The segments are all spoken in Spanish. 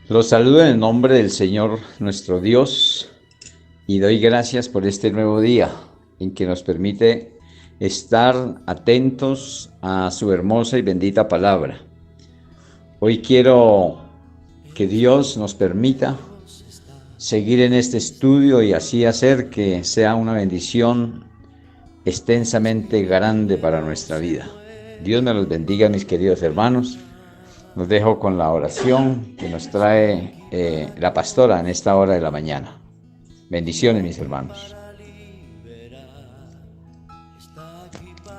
Los saludo en el nombre del Señor nuestro Dios y doy gracias por este nuevo día en que nos permite estar atentos a su hermosa y bendita palabra. Hoy quiero que Dios nos permita seguir en este estudio y así hacer que sea una bendición extensamente grande para nuestra vida. Dios me los bendiga, mis queridos hermanos. Nos dejo con la oración que nos trae la pastora en esta hora de la mañana. Bendiciones, mis hermanos.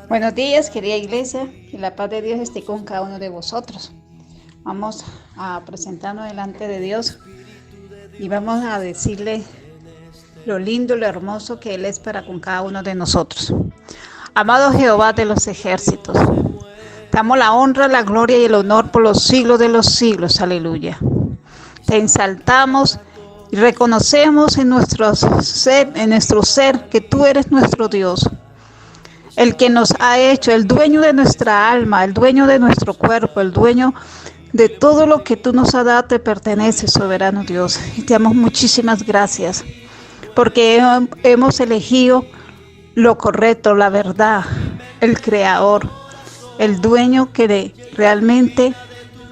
Buenos días, querida iglesia, que la paz de Dios esté con cada uno de vosotros. Vamos a presentarnos delante de Dios y vamos a decirle lo lindo, lo hermoso que Él es para con cada uno de nosotros. Amado Jehová de los ejércitos, damos la honra, la gloria y el honor por los siglos de los siglos. Aleluya. Te exaltamos y reconocemos en nuestro ser que tú eres nuestro Dios. El que nos ha hecho, el dueño de nuestra alma, el dueño de nuestro cuerpo, el dueño de todo lo que tú nos has dado, te pertenece, soberano Dios. Y te damos muchísimas gracias, porque hemos elegido lo correcto, la verdad, el creador, el dueño que realmente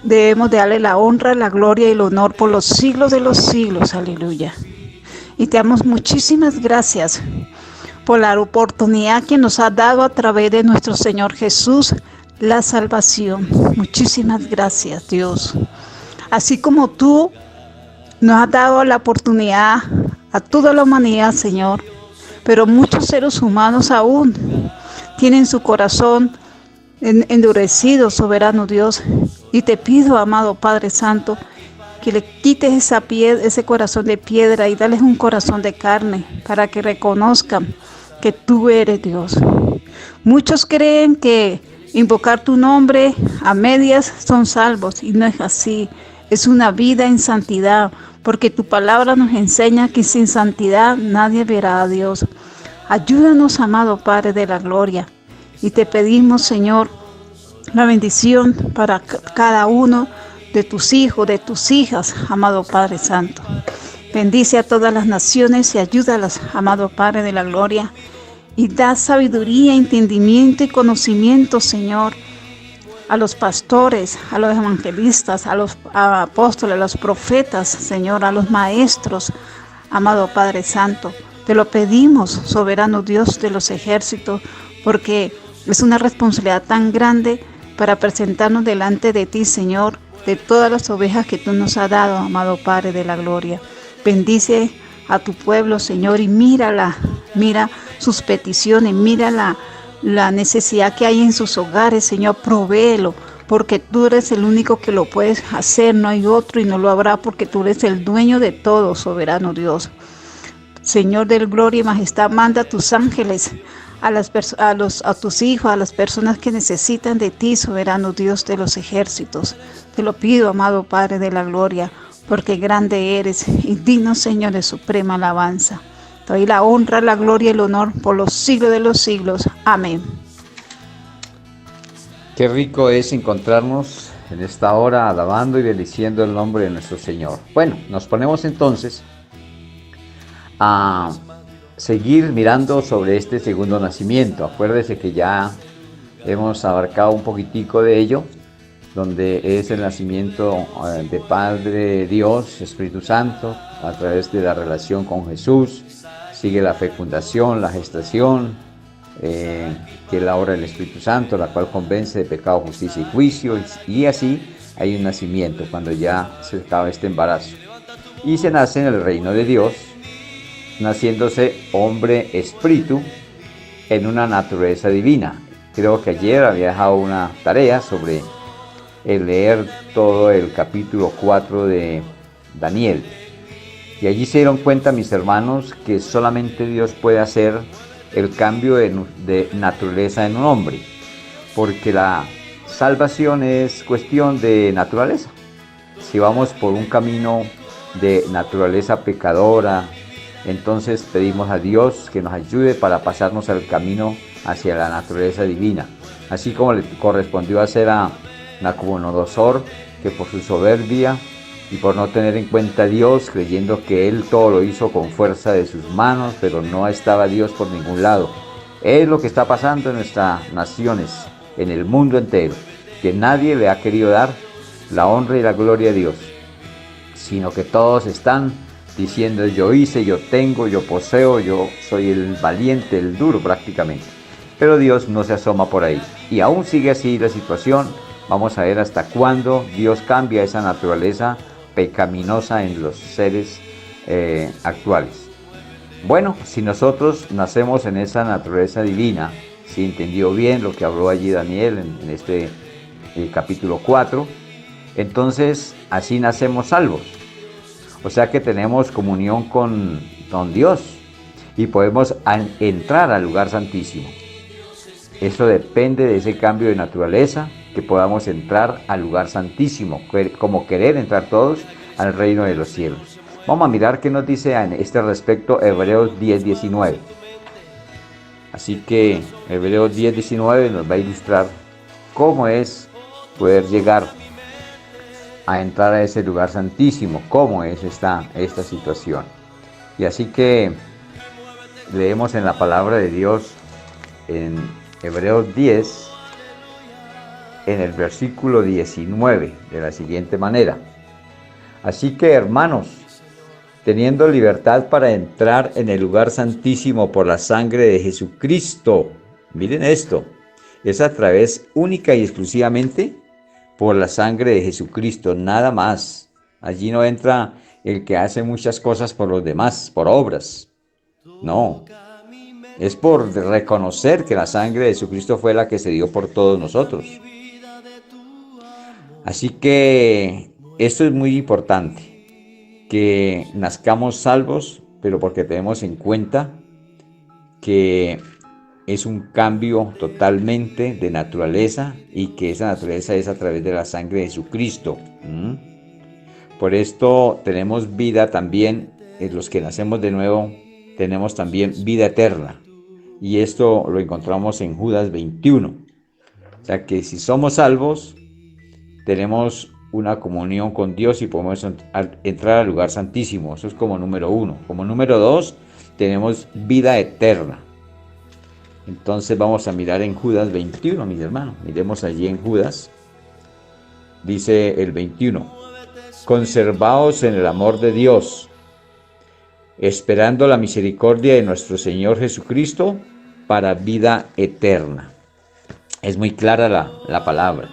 debemos de darle la honra, la gloria y el honor por los siglos de los siglos. Aleluya. Y te damos muchísimas gracias por la oportunidad que nos ha dado a través de nuestro Señor Jesús, la salvación. Muchísimas gracias, Dios. Así como tú nos has dado la oportunidad a toda la humanidad, Señor, pero muchos seres humanos aún tienen su corazón endurecido, soberano Dios. Y te pido, amado Padre Santo, que le quites ese corazón de piedra y dales un corazón de carne para que reconozcan que tú eres Dios. Muchos creen que invocar tu nombre a medias son salvos y no es así. Es una vida en santidad, porque tu palabra nos enseña que sin santidad nadie verá a Dios. Ayúdanos, amado Padre de la gloria, y te pedimos, Señor, la bendición para cada uno de tus hijos, de tus hijas, amado Padre Santo. Bendice a todas las naciones y ayúdalas, amado Padre de la gloria, y da sabiduría, entendimiento y conocimiento, Señor, a los pastores, a los evangelistas, a los apóstoles, a los profetas, Señor, a los maestros, amado Padre Santo. Te lo pedimos, soberano Dios de los ejércitos, porque es una responsabilidad tan grande para presentarnos delante de ti, Señor, de todas las ovejas que tú nos has dado, amado Padre de la gloria. Bendice a tu pueblo, Señor, y mira sus peticiones, mira la necesidad que hay en sus hogares, Señor, provéelo, porque tú eres el único que lo puedes hacer, no hay otro y no lo habrá, porque tú eres el dueño de todo, soberano Dios. Señor de gloria y majestad, manda a tus ángeles a tus hijos, a las personas que necesitan de ti, soberano Dios de los ejércitos. Te lo pido, amado Padre de la gloria, porque grande eres y digno, Señor, de suprema alabanza. Te doy la honra, la gloria y el honor por los siglos de los siglos. Amén. Qué rico es encontrarnos en esta hora alabando y bendiciendo el nombre de nuestro Señor. Bueno, nos ponemos entonces a seguir mirando sobre este segundo nacimiento. Acuérdese que ya hemos abarcado un poquitico de ello, donde es el nacimiento de Padre Dios, Espíritu Santo, a través de la relación con Jesús. Sigue la fecundación, la gestación, que es la obra del Espíritu Santo, la cual convence de pecado, justicia y juicio, y así hay un nacimiento cuando ya se acaba este embarazo. Y se nace en el reino de Dios, naciéndose hombre espíritu en una naturaleza divina. Creo que ayer había dejado una tarea sobre el leer todo el capítulo 4 de Daniel. Y allí se dieron cuenta, mis hermanos, que solamente Dios puede hacer el cambio de naturaleza en un hombre, porque la salvación es cuestión de naturaleza. Si vamos por un camino de naturaleza pecadora, entonces pedimos a Dios que nos ayude para pasarnos al camino hacia la naturaleza divina, así como le correspondió hacer a Nabucodonosor, que por su soberbia y por no tener en cuenta a Dios, creyendo que Él todo lo hizo con fuerza de sus manos, pero no estaba Dios por ningún lado. Es lo que está pasando en nuestras naciones, en el mundo entero, que nadie le ha querido dar la honra y la gloria a Dios, sino que todos están diciendo yo hice, yo tengo, yo poseo, yo soy el valiente, el duro prácticamente. Pero Dios no se asoma por ahí. Y aún sigue así la situación. Vamos a ver hasta cuándo Dios cambia esa naturaleza pecaminosa en los seres actuales. Bueno, si nosotros nacemos en esa naturaleza divina, si entendió bien lo que habló allí Daniel en este capítulo 4, entonces así nacemos salvos. O sea que tenemos comunión con Dios y podemos entrar al lugar santísimo. Eso depende de ese cambio de naturaleza, que podamos entrar al lugar santísimo, como querer entrar todos al reino de los cielos. Vamos a mirar qué nos dice en este respecto Hebreos 10:19. Así que Hebreos 10:19 nos va a ilustrar cómo es poder llegar a entrar a ese lugar santísimo, cómo es esta situación. Y así que leemos en la palabra de Dios en Hebreos 10, en el versículo 19, de la siguiente manera. Así que, hermanos, teniendo libertad para entrar en el lugar santísimo por la sangre de Jesucristo, miren esto, es a través única y exclusivamente por la sangre de Jesucristo, nada más. Allí no entra el que hace muchas cosas por los demás, por obras. No, es por reconocer que la sangre de Jesucristo fue la que se dio por todos nosotros. Así que esto es muy importante, que nazcamos salvos, pero porque tenemos en cuenta que es un cambio totalmente de naturaleza y que esa naturaleza es a través de la sangre de Jesucristo. Por esto tenemos vida también, los que nacemos de nuevo, tenemos también vida eterna. Y esto lo encontramos en Judas 21. O sea que si somos salvos, tenemos una comunión con Dios y podemos entrar al lugar santísimo. Eso es como número 1. Como número 2, tenemos vida eterna. Entonces vamos a mirar en Judas 21, mis hermanos. Miremos allí en Judas. Dice el 21. Conservaos en el amor de Dios, esperando la misericordia de nuestro Señor Jesucristo para vida eterna. Es muy clara la palabra.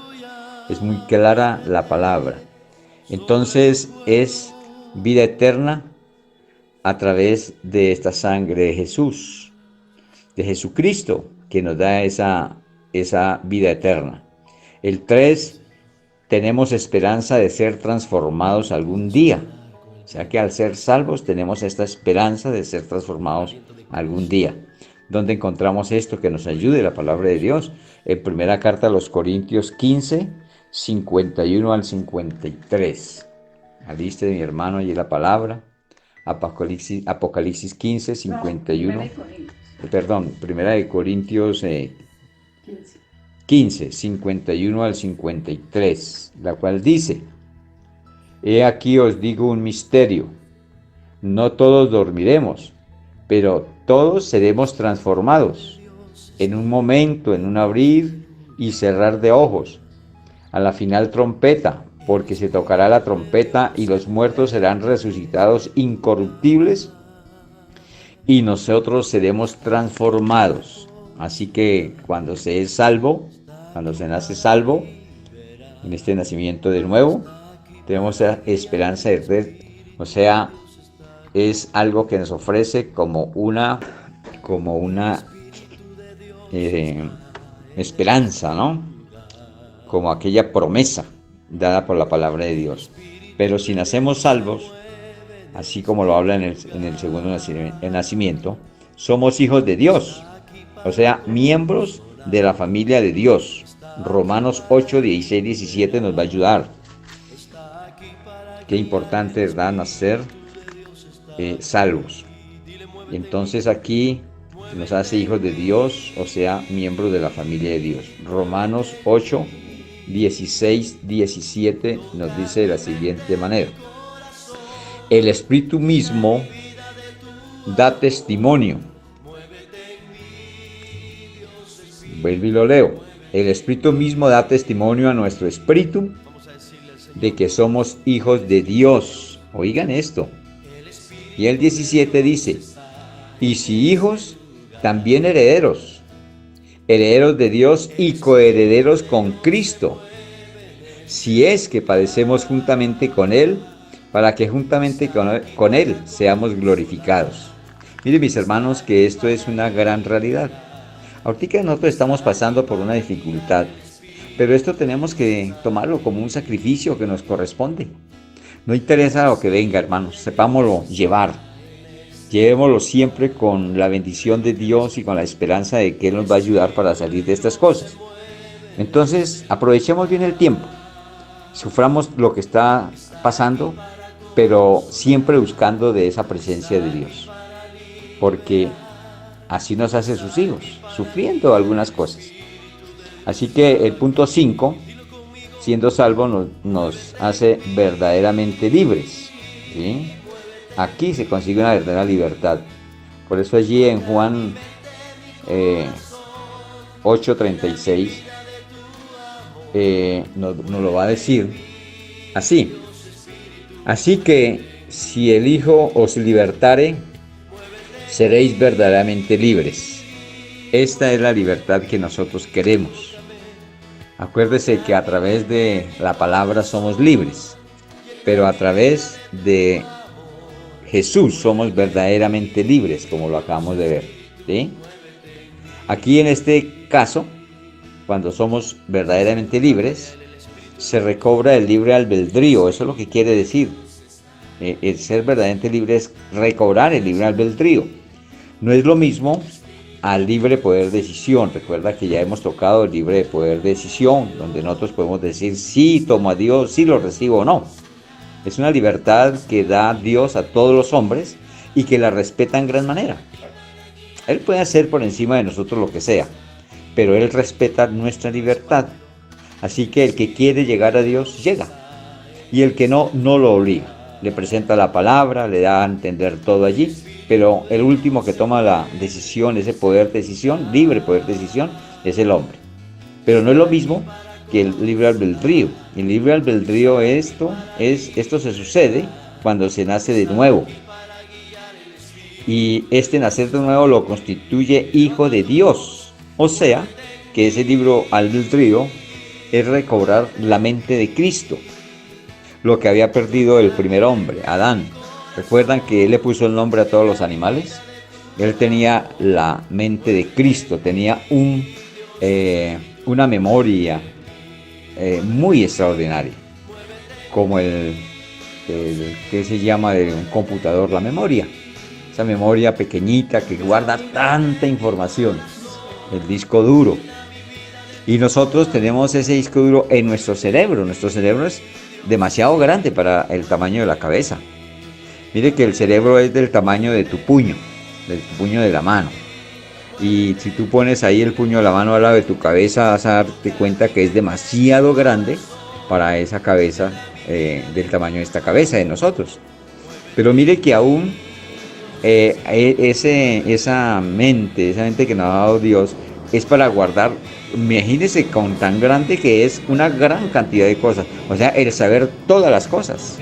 Es muy clara la palabra. Entonces es vida eterna a través de esta sangre de Jesús, de Jesucristo, que nos da esa vida eterna. El 3, tenemos esperanza de ser transformados algún día. O sea que al ser salvos tenemos esta esperanza de ser transformados algún día. ¿Dónde encontramos esto que nos ayude la palabra de Dios? En primera carta a los Corintios 15, 51 al 53. Aliste, mi hermano, allí la palabra. Apocalipsis 15, 51. Perdón, primera de Corintios 15, 51 al 53, la cual dice: He aquí os digo un misterio, no todos dormiremos, pero todos seremos transformados, en un momento, en un abrir y cerrar de ojos, a la final trompeta, porque se tocará la trompeta y los muertos serán resucitados incorruptibles y nosotros seremos transformados. Así que cuando se es salvo, cuando se nace salvo, en este nacimiento de nuevo, tenemos esa esperanza de red. O sea, es algo que nos ofrece como una esperanza, ¿no? Como aquella promesa dada por la palabra de Dios. Pero si nacemos salvos, así como lo habla en el segundo nacimiento, somos hijos de Dios, o sea, miembros de la familia de Dios. Romanos 8, 16, 17 nos va a ayudar. Qué importante, ¿verdad?, nacer salvos. Entonces aquí nos hace hijos de Dios, o sea, miembros de la familia de Dios. Romanos 8, 16:17 nos dice de la siguiente manera: el Espíritu mismo da testimonio. Vuelvo y lo leo. El Espíritu mismo da testimonio a nuestro espíritu de que somos hijos de Dios. Oigan esto. Y el 17 dice: y si hijos, también herederos, herederos de Dios y coherederos con Cristo, si es que padecemos juntamente con Él, para que juntamente con Él seamos glorificados. Miren, mis hermanos, que esto es una gran realidad. Ahorita nosotros estamos pasando por una dificultad, pero esto tenemos que tomarlo como un sacrificio que nos corresponde. No interesa lo que venga, hermanos, sepámoslo llevar. Llevémoslo siempre con la bendición de Dios y con la esperanza de que Él nos va a ayudar para salir de estas cosas. Entonces, aprovechemos bien el tiempo. Suframos lo que está pasando, pero siempre buscando de esa presencia de Dios. Porque así nos hace sus hijos, sufriendo algunas cosas. Así que el punto 5, siendo salvo, nos hace verdaderamente libres, ¿sí? Aquí se consigue una verdadera libertad. Por eso allí en Juan 8:36 nos lo va a decir así: así que si el Hijo os libertare, seréis verdaderamente libres. Esta es la libertad que nosotros queremos. Acuérdese que a través de la palabra somos libres, pero a través de Jesús somos verdaderamente libres, como lo acabamos de ver, ¿sí? Aquí en este caso, cuando somos verdaderamente libres, se recobra el libre albedrío. Eso es lo que quiere decir. El ser verdaderamente libre es recobrar el libre albedrío. No es lo mismo al libre poder de decisión. Recuerda que ya hemos tocado el libre poder de decisión, donde nosotros podemos decir sí, tomo a Dios, sí lo recibo o no. Es una libertad que da Dios a todos los hombres y que la respeta en gran manera. Él puede hacer por encima de nosotros lo que sea, pero Él respeta nuestra libertad. Así que el que quiere llegar a Dios, llega. Y el que no, no lo obliga. Le presenta la palabra, le da a entender todo allí, pero el último que toma la decisión, ese poder de decisión, libre poder de decisión, es el hombre. Pero no es lo mismo que el libre albedrío. El libre albedrío, esto se sucede cuando se nace de nuevo. Y este nacer de nuevo lo constituye hijo de Dios. O sea, que ese libre albedrío es recobrar la mente de Cristo, lo que había perdido el primer hombre, Adán. ¿Recuerdan que él le puso el nombre a todos los animales? Él tenía la mente de Cristo, tenía una memoria muy extraordinaria, como el que se llama de un computador, la memoria, esa memoria pequeñita que guarda tanta información, el disco duro. Y nosotros tenemos ese disco duro en nuestro cerebro. Nuestro cerebro es demasiado grande para el tamaño de la cabeza. Mire que el cerebro es del tamaño de tu puño de la mano. Y si tú pones ahí el puño de la mano al lado de tu cabeza, vas a darte cuenta que es demasiado grande para esa cabeza, del tamaño de esta cabeza de nosotros. Pero mire que aún esa mente que nos ha dado Dios es para guardar. Imagínese con tan grande que es una gran cantidad de cosas. O sea, el saber todas las cosas.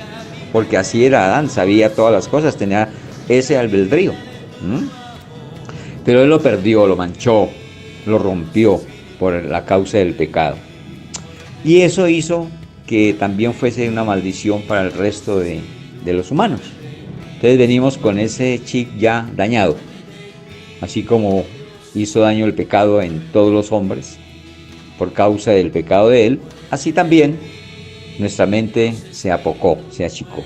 Porque así era Adán, sabía todas las cosas, tenía ese albedrío. Pero él lo perdió, lo manchó, lo rompió por la causa del pecado. Y eso hizo que también fuese una maldición para el resto de los humanos. Entonces venimos con ese chip ya dañado. Así como hizo daño el pecado en todos los hombres por causa del pecado de él, así también nuestra mente se apocó, se achicó.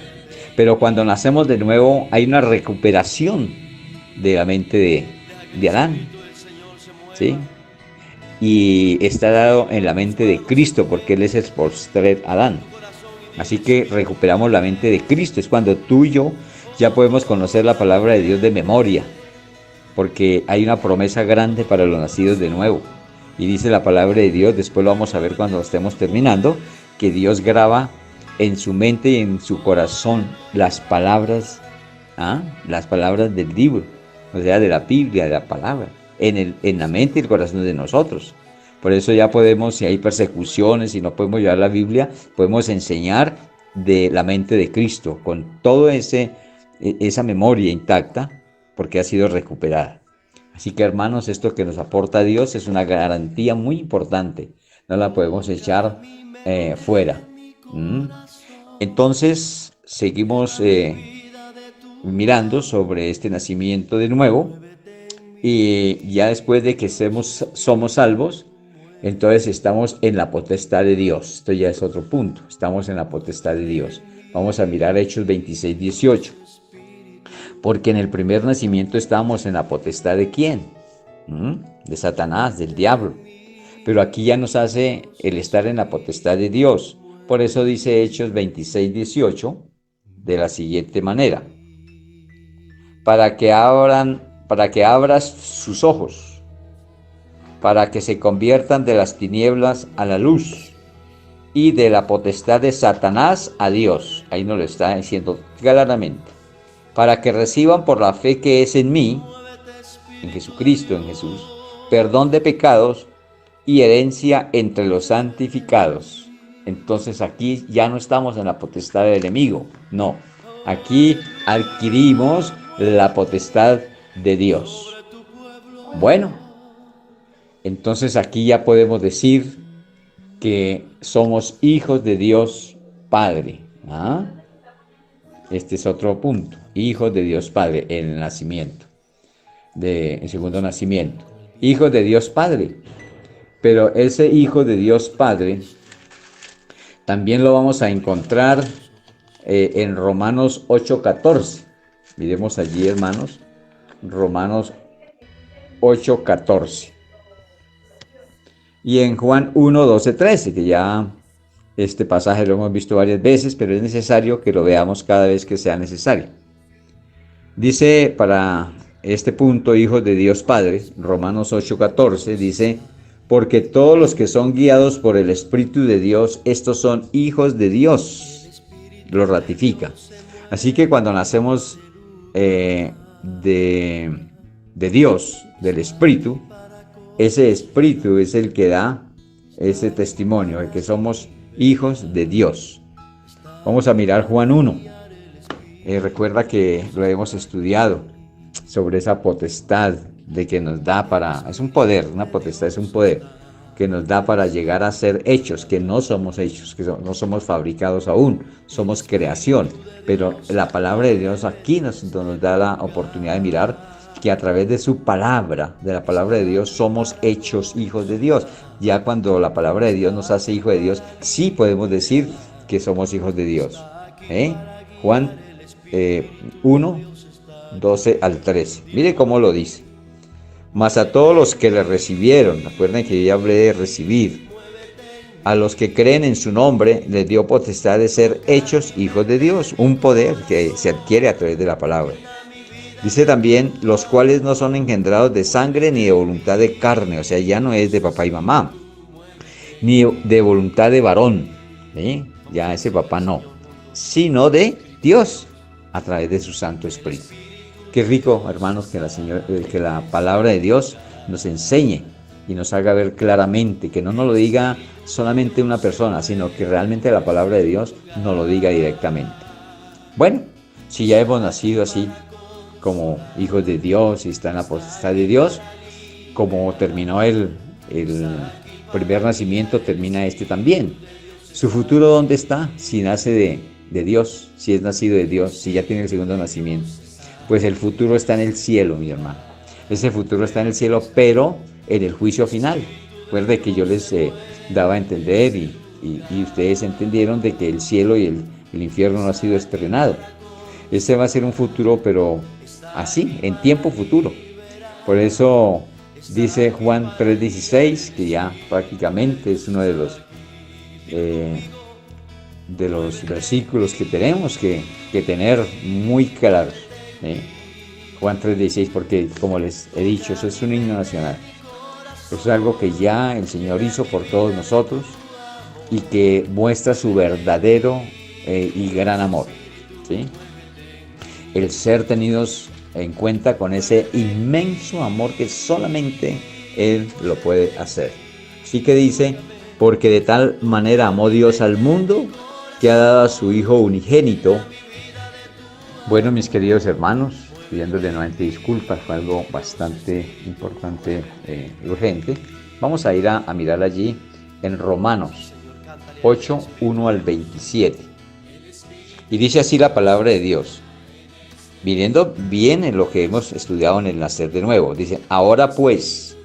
Pero cuando nacemos de nuevo hay una recuperación de la mente de Adán, ¿sí? Y está dado en la mente de Cristo, porque Él es el postrer Adán. Así que recuperamos la mente de Cristo. Es cuando tú y yo ya podemos conocer la palabra de Dios de memoria, porque hay una promesa grande para los nacidos de nuevo. Y dice la palabra de Dios, después lo vamos a ver cuando estemos terminando, que Dios graba en su mente y en su corazón las palabras del libro, o sea, de la Biblia, de la palabra, en la mente y el corazón de nosotros. Por eso ya podemos, si hay persecuciones, si no podemos llevar la Biblia, podemos enseñar de la mente de Cristo, con toda esa memoria intacta, porque ha sido recuperada. Así que, hermanos, esto que nos aporta Dios es una garantía muy importante, no la podemos echar fuera. Entonces, seguimos mirando sobre este nacimiento de nuevo, y ya después de que somos salvos, entonces estamos en la potestad de Dios. Esto ya es otro punto, estamos en la potestad de Dios. Vamos a mirar Hechos 26, 18. Porque en el primer nacimiento estábamos en la potestad ¿de quién? De Satanás, del diablo. Pero aquí ya nos hace el estar en la potestad de Dios. Por eso dice Hechos 26, 18 de la siguiente manera: para que abras sus ojos, para que se conviertan de las tinieblas a la luz y de la potestad de Satanás a Dios. Ahí nos lo está diciendo claramente. Para que reciban por la fe que es en mí, en Jesucristo, en Jesús, perdón de pecados y herencia entre los santificados. Entonces aquí ya no estamos en la potestad del enemigo, no. Aquí adquirimos la potestad de Dios. Bueno, entonces aquí ya podemos decir que somos hijos de Dios Padre. Este es otro punto, hijos de Dios Padre, en el nacimiento, el segundo nacimiento, hijos de Dios Padre. Pero ese hijo de Dios Padre también lo vamos a encontrar en Romanos 8:14. Miremos allí, hermanos, Romanos 8:14. Y en Juan 1:12-13, que ya este pasaje lo hemos visto varias veces, pero es necesario que lo veamos cada vez que sea necesario. Dice para este punto, hijos de Dios Padre, Romanos 8:14, dice: porque todos los que son guiados por el Espíritu de Dios, estos son hijos de Dios. Lo ratifica. Así que cuando nacemos de Dios, del Espíritu, ese Espíritu es el que da ese testimonio de que somos hijos de Dios. Vamos a mirar Juan 1. Recuerda que lo hemos estudiado sobre esa potestad de que nos da es un poder, una potestad es un poder que nos da para llegar a ser hechos, que no somos hechos, que no somos fabricados aún, somos creación. Pero la palabra de Dios aquí nos da la oportunidad de mirar que a través de su palabra, de la palabra de Dios, somos hechos hijos de Dios. Ya cuando la palabra de Dios nos hace hijos de Dios, sí podemos decir que somos hijos de Dios. Juan 1:12-13. Mire cómo lo dice. Mas a todos los que le recibieron, recuerden que yo ya hablé de recibir, a los que creen en su nombre, les dio potestad de ser hechos hijos de Dios, un poder que se adquiere a través de la palabra. Dice también, los cuales no son engendrados de sangre ni de voluntad de carne, o sea, ya no es de papá y mamá, ni de voluntad de varón, ya ese papá no, sino de Dios, a través de su Santo Espíritu. Qué rico, hermanos, que la palabra de Dios nos enseñe y nos haga ver claramente, que no nos lo diga solamente una persona, sino que realmente la palabra de Dios nos lo diga directamente. Bueno, si ya hemos nacido así, como hijos de Dios y está en la potestad de Dios, como terminó el primer nacimiento, termina este también. ¿Su futuro dónde está? Si nace de Dios, si es nacido de Dios, si ya tiene el segundo nacimiento. Pues el futuro está en el cielo, mi hermano. Ese futuro está en el cielo, pero en el juicio final. Recuerde que yo les daba a entender y ustedes entendieron de que el cielo y el infierno no ha sido estrenado. Ese va a ser un futuro, pero así, en tiempo futuro. Por eso dice Juan 3:16, que ya prácticamente es uno de los versículos que tenemos que tener muy claros. Juan 3:16, porque como les he dicho, eso es un himno nacional. Es algo que ya el Señor hizo por todos nosotros y que muestra su verdadero y gran amor, ¿sí? El ser tenidos en cuenta con ese inmenso amor que solamente Él lo puede hacer. Así que dice, porque de tal manera amó Dios al mundo que ha dado a su Hijo unigénito. Bueno, mis queridos hermanos, pidiéndole nuevamente disculpas, fue algo bastante importante y urgente. Vamos a ir a mirar allí en Romanos 8, 1 al 27. Y dice así la palabra de Dios, viniendo bien en lo que hemos estudiado en el nacer de nuevo. Dice, ahora pues,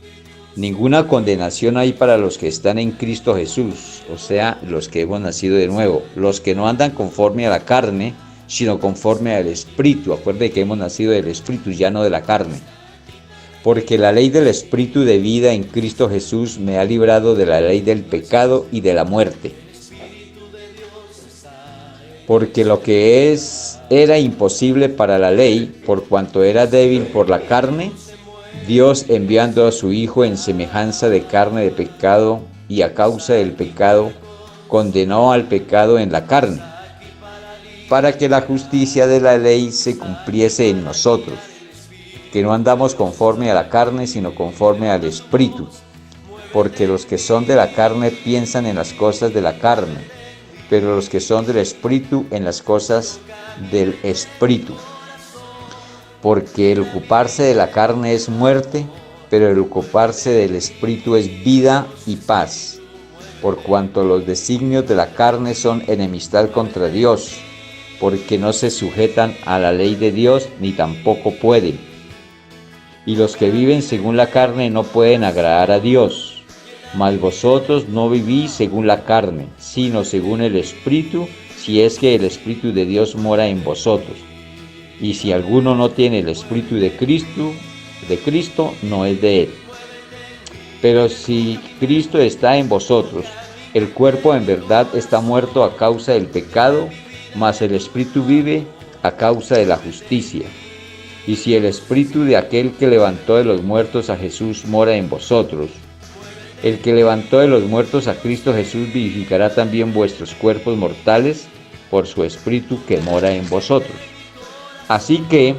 ninguna condenación hay para los que están en Cristo Jesús, o sea, los que hemos nacido de nuevo, los que no andan conforme a la carne, sino conforme al Espíritu. Acuérdense que hemos nacido del Espíritu, ya no de la carne. Porque la ley del Espíritu de vida en Cristo Jesús me ha librado de la ley del pecado y de la muerte. Porque lo que era imposible para la ley, por cuanto era débil por la carne, Dios enviando a su Hijo en semejanza de carne de pecado y a causa del pecado, condenó al pecado en la carne, para que la justicia de la ley se cumpliese en nosotros, que no andamos conforme a la carne, sino conforme al Espíritu, porque los que son de la carne piensan en las cosas de la carne, pero los que son del Espíritu en las cosas del Espíritu. Porque el ocuparse de la carne es muerte, pero el ocuparse del Espíritu es vida y paz, por cuanto los designios de la carne son enemistad contra Dios, porque no se sujetan a la ley de Dios, ni tampoco pueden. Y los que viven según la carne no pueden agradar a Dios. Mas vosotros no vivís según la carne, sino según el Espíritu, si es que el Espíritu de Dios mora en vosotros. Y si alguno no tiene el Espíritu de Cristo no es de él. Pero si Cristo está en vosotros, el cuerpo en verdad está muerto a causa del pecado, mas el Espíritu vive a causa de la justicia. Y si el Espíritu de aquel que levantó de los muertos a Jesús mora en vosotros, el que levantó de los muertos a Cristo Jesús vivificará también vuestros cuerpos mortales por su Espíritu que mora en vosotros. Así que,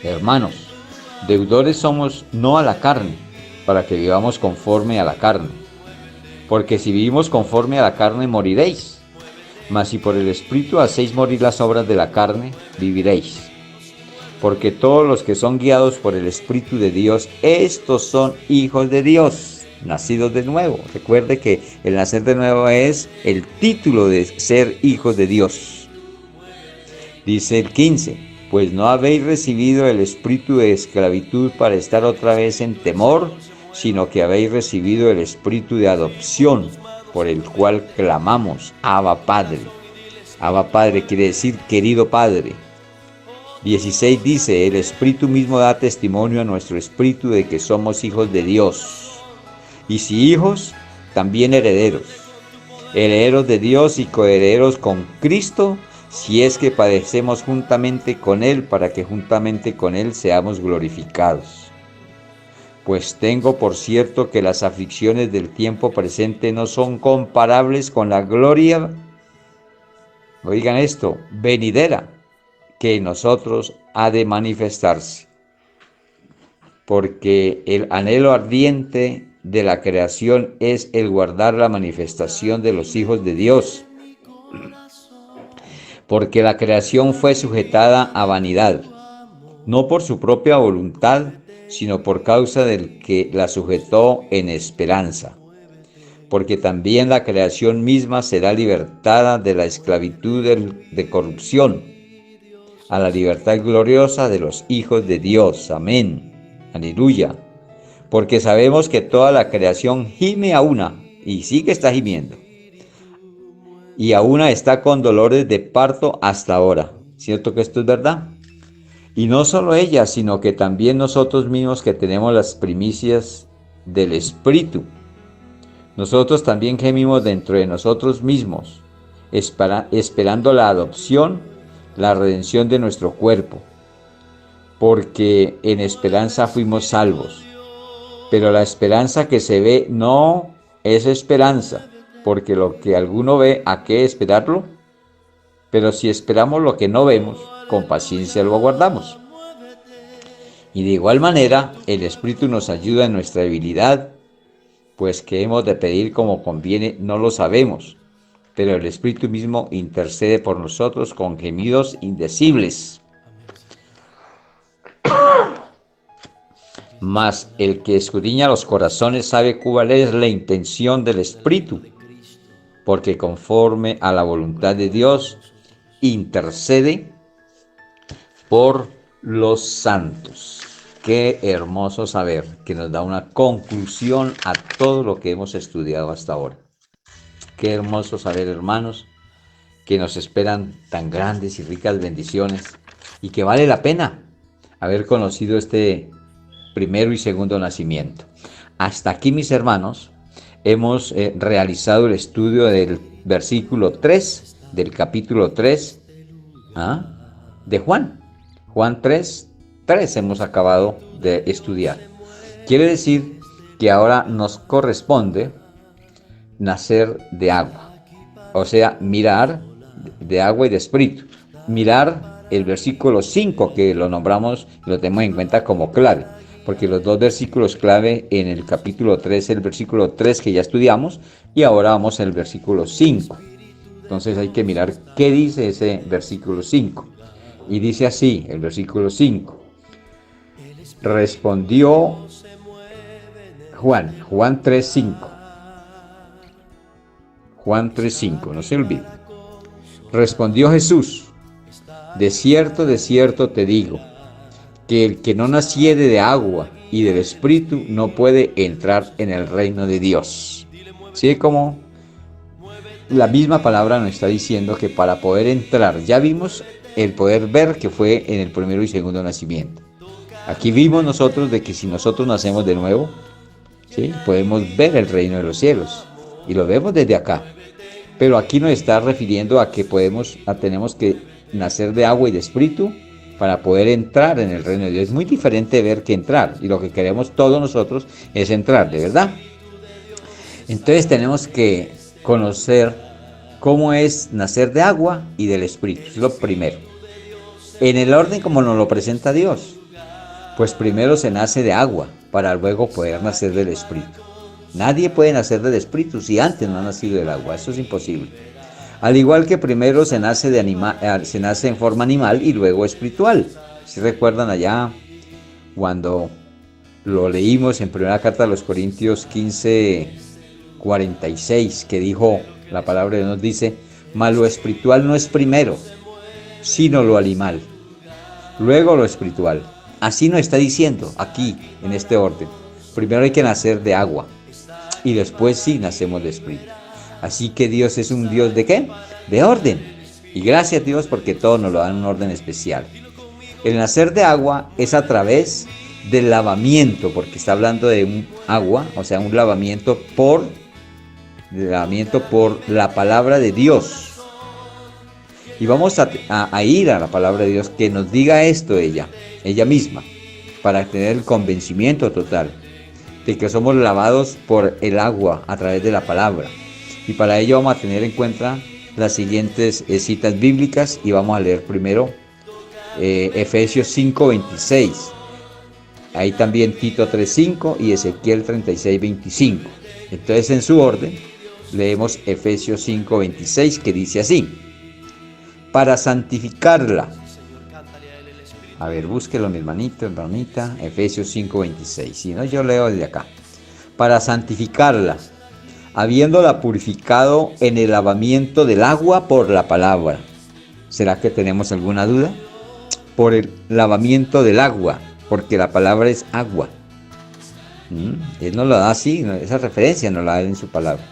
hermanos, deudores somos no a la carne, para que vivamos conforme a la carne. Porque si vivimos conforme a la carne, moriréis. Mas si por el Espíritu hacéis morir las obras de la carne, viviréis. Porque todos los que son guiados por el Espíritu de Dios, estos son hijos de Dios, nacidos de nuevo. Recuerde que el nacer de nuevo es el título de ser hijos de Dios. Dice el 15, pues no habéis recibido el espíritu de esclavitud para estar otra vez en temor, sino que habéis recibido el espíritu de adopción, por el cual clamamos, Abba Padre. Abba Padre quiere decir querido Padre. 16 dice, el Espíritu mismo da testimonio a nuestro espíritu de que somos hijos de Dios. Y si hijos, también herederos. Herederos de Dios y coherederos con Cristo, si es que padecemos juntamente con Él, para que juntamente con Él seamos glorificados. Pues tengo por cierto que las aflicciones del tiempo presente no son comparables con la gloria, oigan esto, venidera, que en nosotros ha de manifestarse. Porque el anhelo ardiente de la creación es el guardar la manifestación de los hijos de Dios. Porque la creación fue sujetada a vanidad, no por su propia voluntad, sino por causa del que la sujetó en esperanza. Porque también la creación misma será libertada de la esclavitud de corrupción, a la libertad gloriosa de los hijos de Dios. Amén. Aleluya. Porque sabemos que toda la creación gime a una, y sí que está gimiendo, y a una está con dolores de parto hasta ahora. ¿Cierto que esto es verdad? Y no solo ella, sino que también nosotros mismos que tenemos las primicias del Espíritu. Nosotros también gemimos dentro de nosotros mismos, esperando la adopción, la redención de nuestro cuerpo, porque en esperanza fuimos salvos. Pero la esperanza que se ve no es esperanza, porque lo que alguno ve, ¿a qué esperarlo? Pero si esperamos lo que no vemos, con paciencia lo aguardamos. Y de igual manera, el Espíritu nos ayuda en nuestra debilidad, pues que hemos de pedir como conviene no lo sabemos, pero el Espíritu mismo intercede por nosotros con gemidos indecibles. Mas el que escudriña los corazones sabe cuál es la intención del Espíritu, porque conforme a la voluntad de Dios intercede por los santos. Qué hermoso saber que nos da una conclusión a todo lo que hemos estudiado hasta ahora. Qué hermoso saber, hermanos, que nos esperan tan grandes y ricas bendiciones y que vale la pena haber conocido este primero y segundo nacimiento. Hasta aquí, mis hermanos, hemos realizado el estudio del versículo 3 del capítulo 3 de Juan. Juan 3 hemos acabado de estudiar. Quiere decir que ahora nos corresponde nacer de agua, o sea, mirar de agua y de espíritu. Mirar el versículo 5, que lo nombramos y lo tenemos en cuenta como clave, porque los dos versículos clave en el capítulo 3, el versículo 3 que ya estudiamos, y ahora vamos al versículo 5. Entonces hay que mirar qué dice ese versículo 5. Y dice así, el versículo 5. Respondió Juan 3:5. Juan 3:5, no se olvide. Respondió Jesús: de cierto te digo, que el que no naciere de agua y del Espíritu no puede entrar en el reino de Dios. ¿Sí? Como la misma palabra nos está diciendo que para poder entrar, ya vimos el poder ver que fue en el primero y segundo nacimiento. Aquí vimos nosotros de que si nosotros nacemos de nuevo, ¿sí?, podemos ver el reino de los cielos y lo vemos desde acá. Pero aquí nos está refiriendo a que tenemos que nacer de agua y de espíritu para poder entrar en el reino de Dios. Es muy diferente ver que entrar, y lo que queremos todos nosotros es entrar, ¿de verdad? Entonces tenemos que conocer cómo es nacer de agua y del espíritu, es lo primero. En el orden como nos lo presenta Dios, pues primero se nace de agua para luego poder nacer del espíritu. Nadie puede nacer del espíritu si antes no ha nacido del agua, eso es imposible. Al igual que primero se nace en forma animal y luego espiritual. ¿Se recuerdan allá cuando lo leímos en primera carta a los Corintios 15:46, que dijo, la palabra de Dios nos dice: mas lo espiritual no es primero, sino lo animal, luego lo espiritual? Así nos está diciendo aquí, en este orden. Primero hay que nacer de agua y después sí nacemos de espíritu. Así que Dios es un Dios ¿de qué? De orden. Y gracias a Dios porque todo nos lo da en un orden especial. El nacer de agua es a través del lavamiento, porque está hablando de un agua, o sea, un lavamiento por la palabra de Dios. Y vamos a ir a la palabra de Dios que nos diga esto ella misma, para tener el convencimiento total de que somos lavados por el agua a través de la palabra. Y para ello vamos a tener en cuenta las siguientes citas bíblicas, y vamos a leer primero Efesios 5:26. Ahí también Tito 3:5 y Ezequiel 36:25. Entonces, en su orden, leemos Efesios 5:26, que dice así: para santificarla. A ver, búsquelo, mi hermanita, Efesios 5:26. Si no, yo leo desde acá. Para santificarla, habiéndola purificado en el lavamiento del agua por la palabra. ¿Será que tenemos alguna duda? Por el lavamiento del agua, porque la palabra es agua. Él nos lo da así, esa referencia nos la da en su palabra.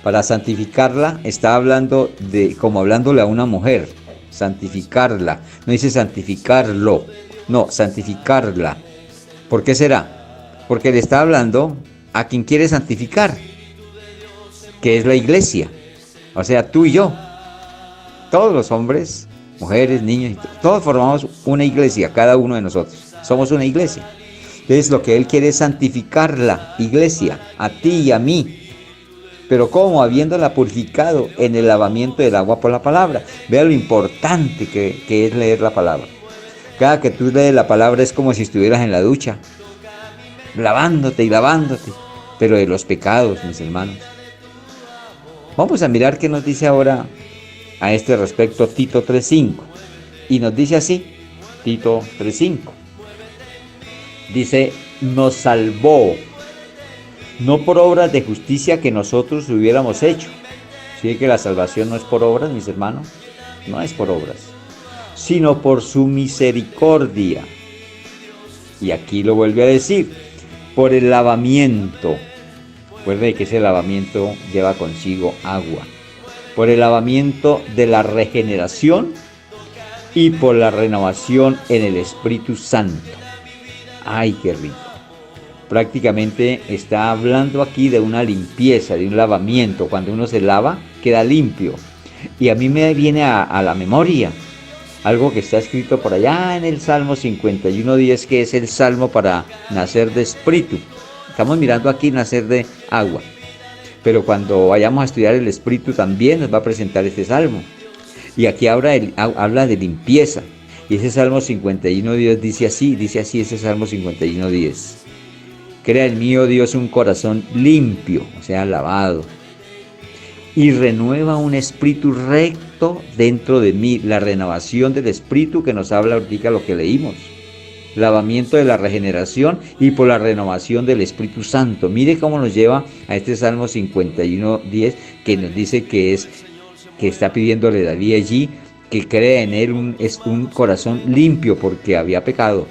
Para santificarla, está hablando como hablándole a una mujer. Santificarla, no dice santificarlo, no, santificarla. ¿Por qué será? Porque le está hablando a quien quiere santificar, que es la iglesia, o sea, tú y yo, todos los hombres, mujeres, niños, todos formamos una iglesia, cada uno de nosotros, somos una iglesia. Entonces lo que Él quiere es santificarla, iglesia, a ti y a mí. Pero ¿cómo? Habiéndola purificado en el lavamiento del agua por la palabra. Vea lo importante que es leer la palabra. Cada que tú lees la palabra es como si estuvieras en la ducha, lavándote y lavándote, pero de los pecados, mis hermanos. Vamos a mirar qué nos dice ahora a este respecto Tito 3:5. Y nos dice así, Tito 3:5. Dice, nos salvó, no por obras de justicia que nosotros hubiéramos hecho. ¿Sí que la salvación no es por obras, mis hermanos? No es por obras, sino por su misericordia. Y aquí lo vuelve a decir, por el lavamiento. Recuerde que ese lavamiento lleva consigo agua. Por el lavamiento de la regeneración y por la renovación en el Espíritu Santo. ¡Ay, qué rico! Prácticamente está hablando aquí de una limpieza, de un lavamiento. Cuando uno se lava, queda limpio. Y a mí me viene a la memoria algo que está escrito por allá en el Salmo 51:10, que es el Salmo para nacer de espíritu. Estamos mirando aquí nacer de agua. Pero cuando vayamos a estudiar el Espíritu también nos va a presentar este Salmo. Y aquí habla de limpieza. Y ese Salmo 51:10 dice así ese Salmo 51:10. Crea en mí, oh Dios, un corazón limpio, o sea, lavado. Y renueva un espíritu recto dentro de mí. La renovación del espíritu que nos habla ahorita lo que leímos. Lavamiento de la regeneración y por la renovación del Espíritu Santo. Mire cómo nos lleva a este Salmo 51:10 que nos dice que está pidiéndole David allí que crea en él un corazón limpio porque había pecado.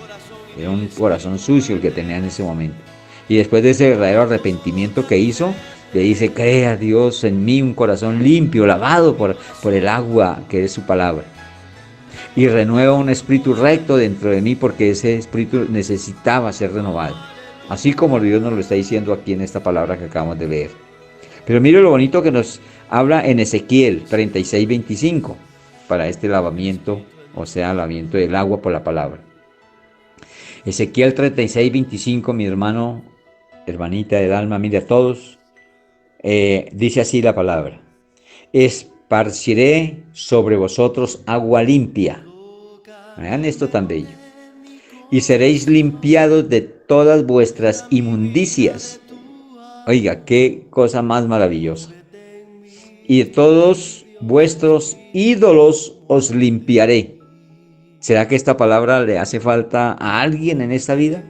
Era un corazón sucio el que tenía en ese momento. Y después de ese verdadero arrepentimiento que hizo, le dice, crea Dios en mí un corazón limpio, lavado por el agua que es su palabra. Y renueva un espíritu recto dentro de mí porque ese espíritu necesitaba ser renovado. Así como Dios nos lo está diciendo aquí en esta palabra que acabamos de leer. Pero mire lo bonito que nos habla en Ezequiel 36:25 para este lavamiento, o sea, lavamiento del agua por la palabra. Ezequiel 36:25, mi hermano, hermanita del alma, mire a todos, dice así la palabra. Esparciré sobre vosotros agua limpia. Vean esto tan bello. Y seréis limpiados de todas vuestras inmundicias. Oiga, qué cosa más maravillosa. Y de todos vuestros ídolos os limpiaré. ¿Será que esta palabra le hace falta a alguien en esta vida?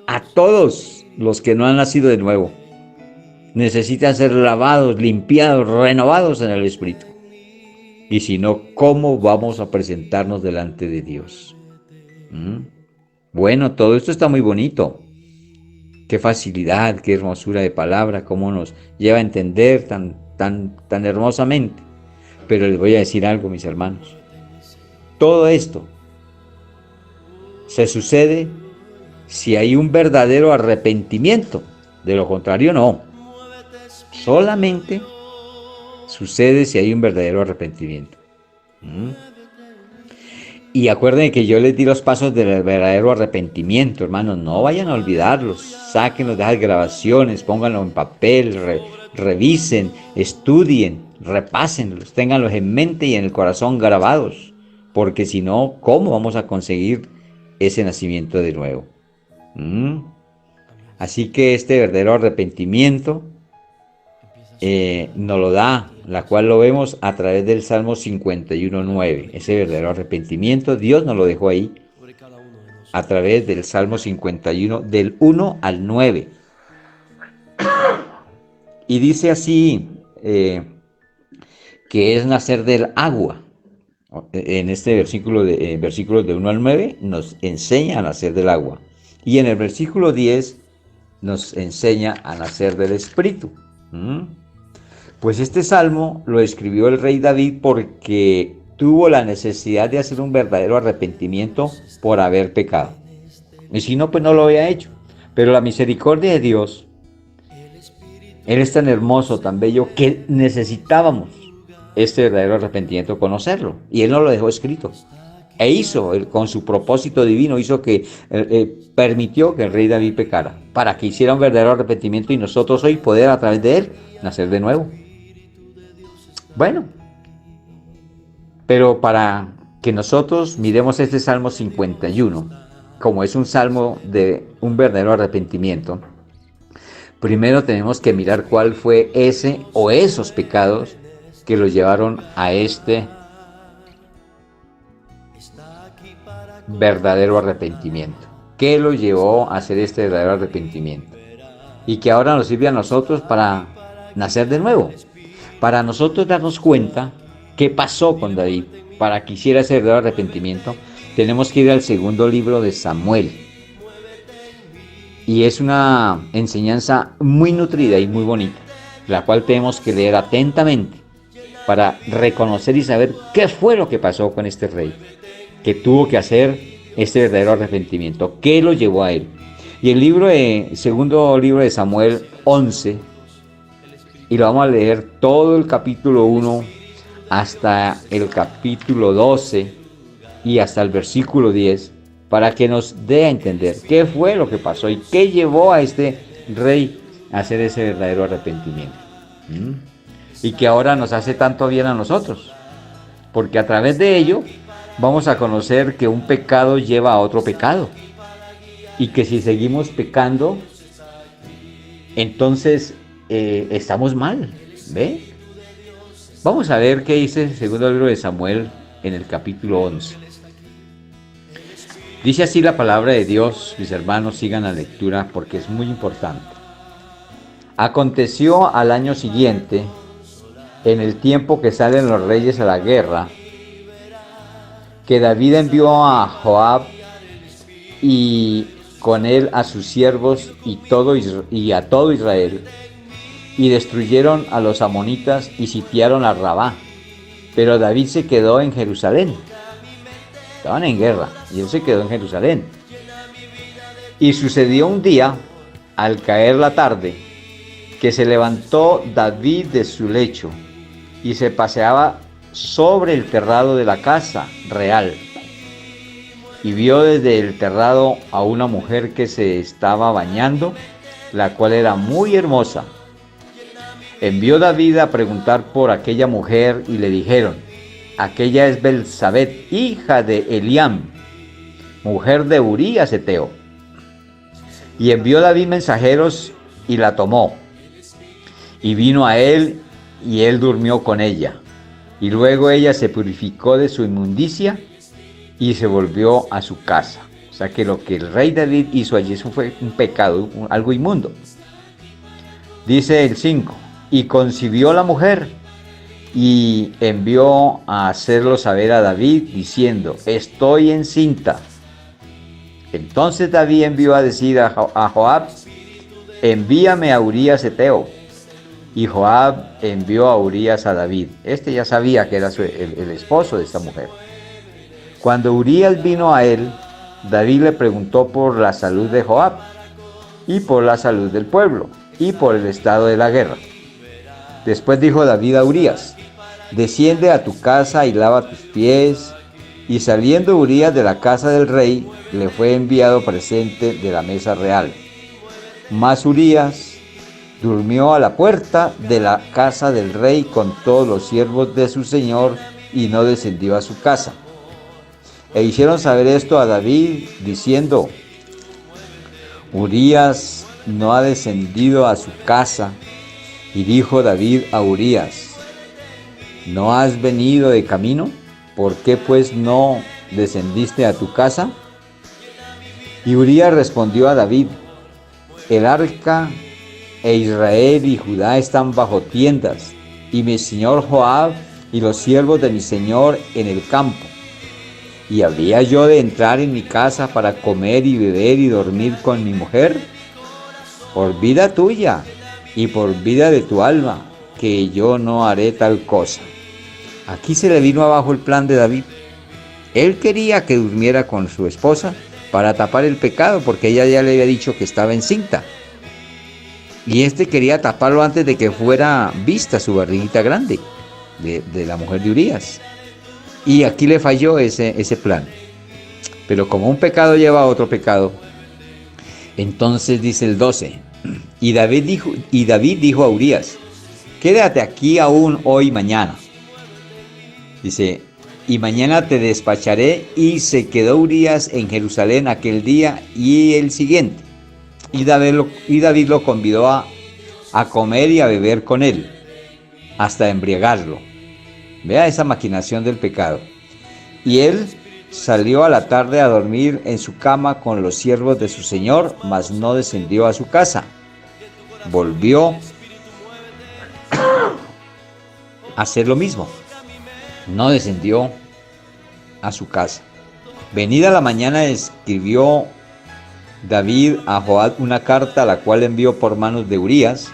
A todos los que no han nacido de nuevo. Necesitan ser lavados, limpiados, renovados en el Espíritu. Y si no, ¿cómo vamos a presentarnos delante de Dios? Bueno, todo esto está muy bonito. Qué facilidad, qué hermosura de palabra, cómo nos lleva a entender tan hermosamente. Pero les voy a decir algo, mis hermanos. Todo esto se sucede si hay un verdadero arrepentimiento. De lo contrario, no. Solamente sucede si hay un verdadero arrepentimiento. Y acuérdense que yo les di los pasos del verdadero arrepentimiento, hermanos. No vayan a olvidarlos. Sáquenlos de las grabaciones, pónganlos en papel, revisen, estudien, repásenlos, ténganlos en mente y en el corazón grabados. Porque si no, ¿cómo vamos a conseguir ese nacimiento de nuevo? Así que este verdadero arrepentimiento nos lo da, la cual lo vemos a través del Salmo 51:9. Ese verdadero arrepentimiento, Dios nos lo dejó ahí, a través del Salmo 51, del 1 al 9. Y dice así, que es nacer del agua. En este versículo, versículos de 1 al 9, nos enseña a nacer del agua. Y en el versículo 10, nos enseña a nacer del Espíritu. Pues este salmo lo escribió el rey David porque tuvo la necesidad de hacer un verdadero arrepentimiento por haber pecado. Y si no, pues no lo había hecho. Pero la misericordia de Dios, Él es tan hermoso, tan bello, que necesitábamos este verdadero arrepentimiento, conocerlo. Y Él nos lo dejó escrito. E hizo, con su propósito divino, permitió que el rey David pecara, para que hiciera un verdadero arrepentimiento y nosotros hoy poder a través de él nacer de nuevo. Bueno, pero para que nosotros miremos este Salmo 51, como es un salmo de un verdadero arrepentimiento, primero tenemos que mirar cuál fue ese o esos pecados que los llevaron a este verdadero arrepentimiento. ¿Qué lo llevó a hacer este verdadero arrepentimiento? Y que ahora nos sirve a nosotros para nacer de nuevo, para nosotros darnos cuenta qué pasó con David. Para que hiciera ese verdadero arrepentimiento, tenemos que ir al segundo libro de Samuel. Y es una enseñanza muy nutrida y muy bonita, la cual tenemos que leer atentamente para reconocer y saber qué fue lo que pasó con este rey, que tuvo que hacer este verdadero arrepentimiento, qué lo llevó a él. Y el segundo libro de Samuel 11, y lo vamos a leer todo el capítulo 1 hasta el capítulo 12 y hasta el versículo 10, para que nos dé a entender qué fue lo que pasó y qué llevó a este rey a hacer ese verdadero arrepentimiento. Y que ahora nos hace tanto bien a nosotros, porque a través de ello vamos a conocer que un pecado lleva a otro pecado, y que si seguimos pecando, entonces estamos mal, ¿ve? Vamos a ver qué dice el segundo libro de Samuel en el capítulo 11. Dice así la palabra de Dios, mis hermanos, sigan la lectura porque es muy importante. Aconteció al año siguiente, en el tiempo que salen los reyes a la guerra, que David envió a Joab y con él a sus siervos y a todo Israel, y destruyeron a los amonitas y sitiaron a Rabá. Pero David se quedó en Jerusalén. Estaban en guerra y él se quedó en Jerusalén. Y sucedió un día, al caer la tarde, que se levantó David de su lecho y se paseaba sobre el terrado de la casa real, y vio desde el terrado a una mujer que se estaba bañando, la cual era muy hermosa. Envió David a preguntar por aquella mujer y le dijeron: aquella es Belsabet, hija de Eliam, mujer de Urías Eteo. Y envió David mensajeros y la tomó, y vino a él, y él durmió con ella. Y luego ella se purificó de su inmundicia y se volvió a su casa. O sea que lo que el rey David hizo allí, eso fue un pecado, algo inmundo. Dice el 5, y concibió la mujer y envió a hacerlo saber a David diciendo: estoy encinta. Entonces David envió a decir a Joab: envíame a Urías Eteo. Y Joab envió a Urías a David. Este ya sabía que era el esposo de esta mujer. Cuando Urías vino a él, David le preguntó por la salud de Joab, y por la salud del pueblo, y por el estado de la guerra. Después dijo David a Urías: desciende a tu casa y lava tus pies. Y saliendo Urías de la casa del rey, le fue enviado presente de la mesa real. Mas Urías durmió a la puerta de la casa del rey con todos los siervos de su señor, y no descendió a su casa. E hicieron saber esto a David, diciendo: Urías no ha descendido a su casa. Y dijo David a Urías: ¿no has venido de camino? ¿Por qué pues no descendiste a tu casa? Y Urías respondió a David: el arca e Israel y Judá están bajo tiendas, y mi señor Joab y los siervos de mi señor en el campo. ¿Y habría yo de entrar en mi casa para comer y beber y dormir con mi mujer? Por vida tuya y por vida de tu alma, que yo no haré tal cosa. Aquí se le vino abajo el plan de David. Él quería que durmiera con su esposa para tapar el pecado, porque ella ya le había dicho que estaba encinta. Y quería taparlo antes de que fuera vista su barriguita grande de la mujer de Urías. Y aquí le falló ese plan. Pero como un pecado lleva a otro pecado, entonces dice el 12, y David dijo a Urías, quédate aquí aún hoy y mañana. Dice, y mañana te despacharé, y se quedó Urías en Jerusalén aquel día y el siguiente. Y David lo convidó a comer y a beber con él, hasta embriagarlo. Vea esa maquinación del pecado. Y él salió a la tarde a dormir en su cama con los siervos de su señor, mas no descendió a su casa. Volvió a hacer lo mismo. No descendió a su casa. Venida la mañana, escribió David a Joab una carta, la cual envió por manos de Urías,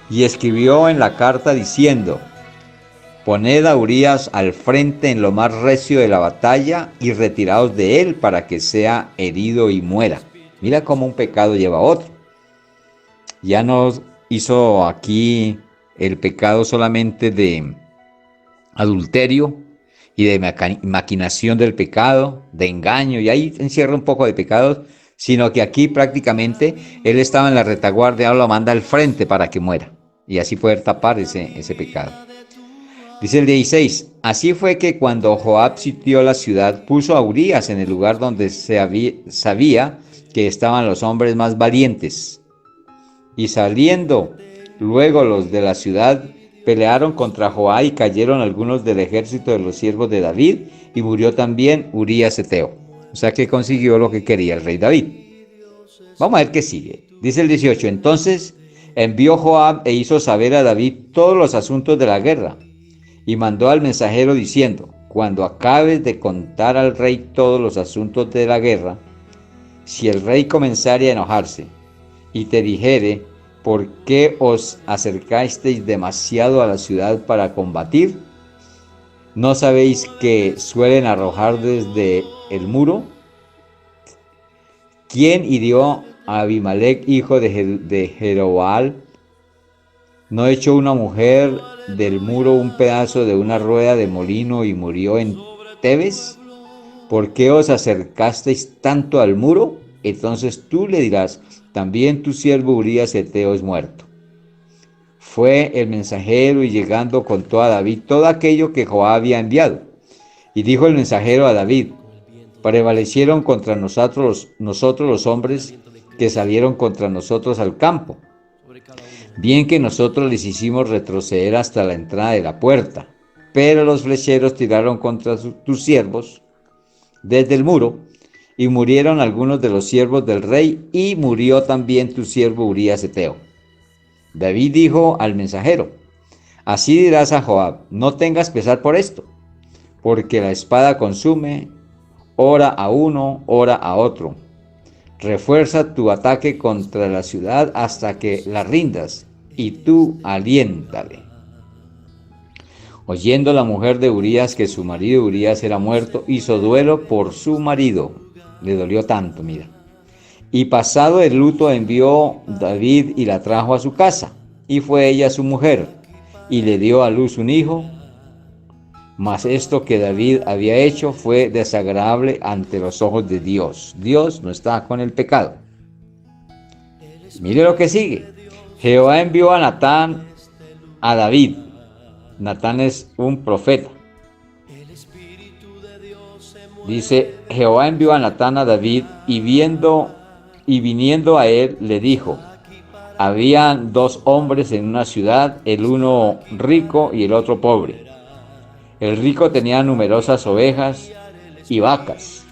y escribió en la carta diciendo, poned a Urías al frente en lo más recio de la batalla y retiraos de él para que sea herido y muera. Mira cómo un pecado lleva a otro. Ya no hizo aquí el pecado solamente de adulterio y de maquinación del pecado, de engaño, y ahí encierra un poco de pecados, sino que aquí prácticamente él estaba en la retaguardia, lo manda al frente para que muera, y así poder tapar ese pecado. Dice el 16, así fue que cuando Joab sitió la ciudad, puso a Urías en el lugar donde sabía que estaban los hombres más valientes. Y saliendo luego los de la ciudad, pelearon contra Joab y cayeron algunos del ejército de los siervos de David, y murió también Urías heteo. O sea que consiguió lo que quería el rey David. Vamos a ver qué sigue. Dice el 18, entonces envió Joab e hizo saber a David todos los asuntos de la guerra, y mandó al mensajero diciendo, cuando acabes de contar al rey todos los asuntos de la guerra, si el rey comenzare a enojarse y te dijere, ¿por qué os acercasteis demasiado a la ciudad para combatir? ¿No sabéis que suelen arrojar desde el muro? ¿Quién hirió a Abimelech, hijo de Jeroboam? ¿No echó una mujer del muro un pedazo de una rueda de molino y murió en Tebes? ¿Por qué os acercasteis tanto al muro? Entonces tú le dirás, también tu siervo Urías heteo es muerto. Fue el mensajero y llegando contó a David todo aquello que Joab había enviado. Y dijo el mensajero a David, prevalecieron contra nosotros los hombres que salieron contra nosotros al campo. Bien que nosotros les hicimos retroceder hasta la entrada de la puerta, pero los flecheros tiraron contra tus siervos desde el muro, y murieron algunos de los siervos del rey, y murió también tu siervo Urías heteo. David dijo al mensajero, así dirás a Joab, no tengas pesar por esto, porque la espada consume, ora a uno, ora a otro. Refuerza tu ataque contra la ciudad hasta que la rindas, y tú aliéntale. Oyendo la mujer de Urías que su marido Urías era muerto, hizo duelo por su marido. Le dolió tanto, mira. Y pasado el luto envió David y la trajo a su casa, y fue ella su mujer, y le dio a luz un hijo. Mas esto que David había hecho fue desagradable ante los ojos de Dios. Dios no está con el pecado. Mire lo que sigue. Jehová envió a Natán a David. Natán es un profeta. Dice, Jehová envió a Natán a David y viniendo a él le dijo, habían dos hombres en una ciudad, el uno rico y el otro pobre. El rico tenía numerosas ovejas y vacas,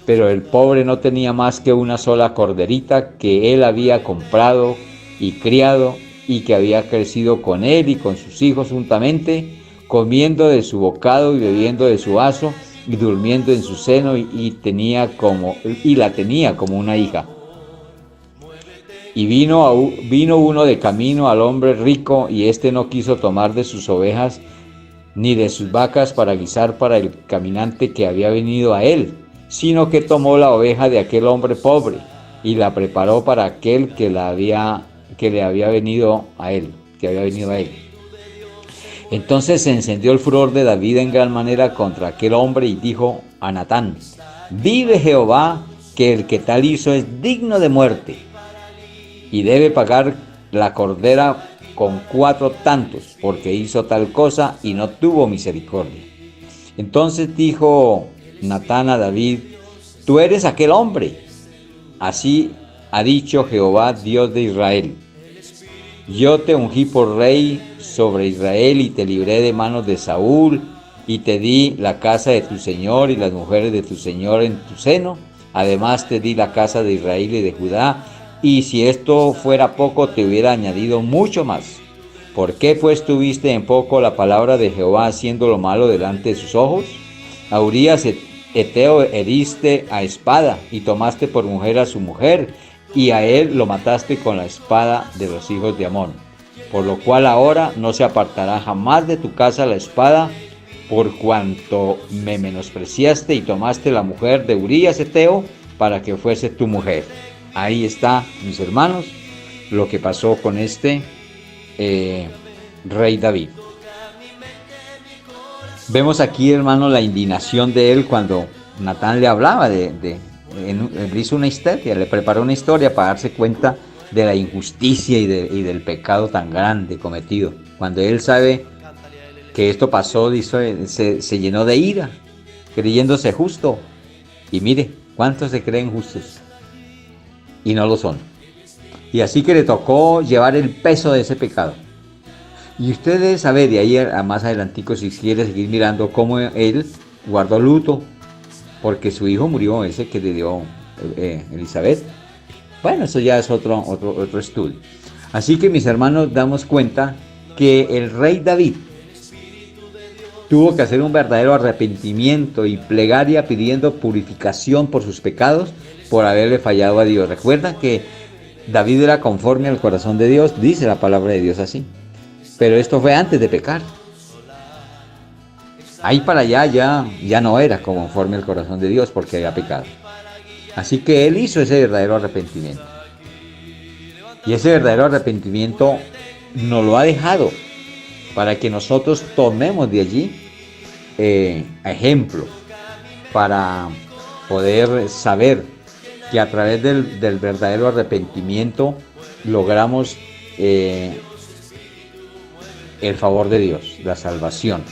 pero el pobre no tenía más que una sola corderita que él había comprado y criado, y que había crecido con él y con sus hijos juntamente, comiendo de su bocado y bebiendo de su vaso, y durmiendo en su seno, y la tenía como una hija. Y vino uno de camino al hombre rico, y éste no quiso tomar de sus ovejas ni de sus vacas para guisar para el caminante que había venido a él, sino que tomó la oveja de aquel hombre pobre y la preparó para aquel que había venido a él. Entonces se encendió el furor de David en gran manera contra aquel hombre y dijo a Natán: vive Jehová, que el que tal hizo es digno de muerte y debe pagar la cordera con 4 tantos, porque hizo tal cosa y no tuvo misericordia. Entonces dijo Natán a David: tú eres aquel hombre. Así ha dicho Jehová, Dios de Israel: yo te ungí por rey sobre Israel y te libré de manos de Saúl y te di la casa de tu señor y las mujeres de tu señor en tu seno. Además te di la casa de Israel y de Judá, y si esto fuera poco te hubiera añadido mucho más. ¿Por qué pues tuviste en poco la palabra de Jehová haciendo lo malo delante de sus ojos? A Urías Eteo heriste a espada y tomaste por mujer a su mujer, y a él lo mataste con la espada de los hijos de Amón. Por lo cual ahora no se apartará jamás de tu casa la espada, por cuanto me menospreciaste y tomaste la mujer de Urías Eteo para que fuese tu mujer. Ahí está, mis hermanos, lo que pasó con este rey David. Vemos aquí, hermano, la indignación de él cuando Natán le hablaba le hizo una historia, le preparó una historia para darse cuenta de la injusticia y del pecado tan grande cometido. Cuando él sabe que esto pasó, se llenó de ira, creyéndose justo. Y mire, ¿cuántos se creen justos? Y no lo son. Y así que le tocó llevar el peso de ese pecado. Y usted debe saber, de ahí a más adelantico, si quiere seguir mirando, cómo él guardó luto, porque su hijo murió, ese que le dio Elizabeth. Bueno, eso ya es otro estudio. Así que, mis hermanos, damos cuenta que el rey David tuvo que hacer un verdadero arrepentimiento y plegaria pidiendo purificación por sus pecados, por haberle fallado a Dios. Recuerda que David era conforme al corazón de Dios, dice la palabra de Dios así. Pero esto fue antes de pecar. Ahí para allá ya no era conforme al corazón de Dios porque había pecado. Así que él hizo ese verdadero arrepentimiento. Y ese verdadero arrepentimiento nos lo ha dejado para que nosotros tomemos de allí ejemplo, para poder saber que a través del verdadero arrepentimiento logramos el favor de Dios, la salvación.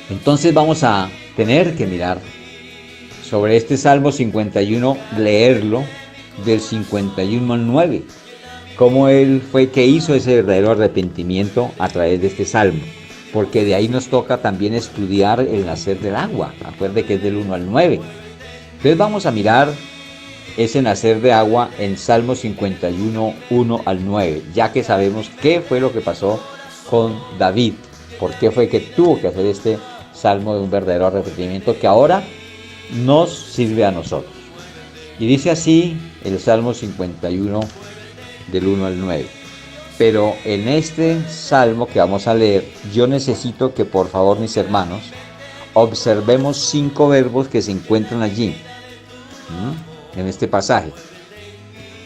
Entonces vamos a tener que mirar sobre este Salmo 51, leerlo del 51 al 9, cómo él fue que hizo ese verdadero arrepentimiento a través de este Salmo, porque de ahí nos toca también estudiar el nacer del agua. Acuerde que es del 1 al 9. Entonces vamos a mirar ese nacer de agua en Salmo 51, 1 al 9, ya que sabemos qué fue lo que pasó con David, por qué fue que tuvo que hacer este salmo de un verdadero arrepentimiento que ahora nos sirve a nosotros. Y dice así el Salmo 51 del 1 al 9. Pero en este salmo que vamos a leer, yo necesito que por favor, mis hermanos, observemos 5 verbos que se encuentran allí, en este pasaje.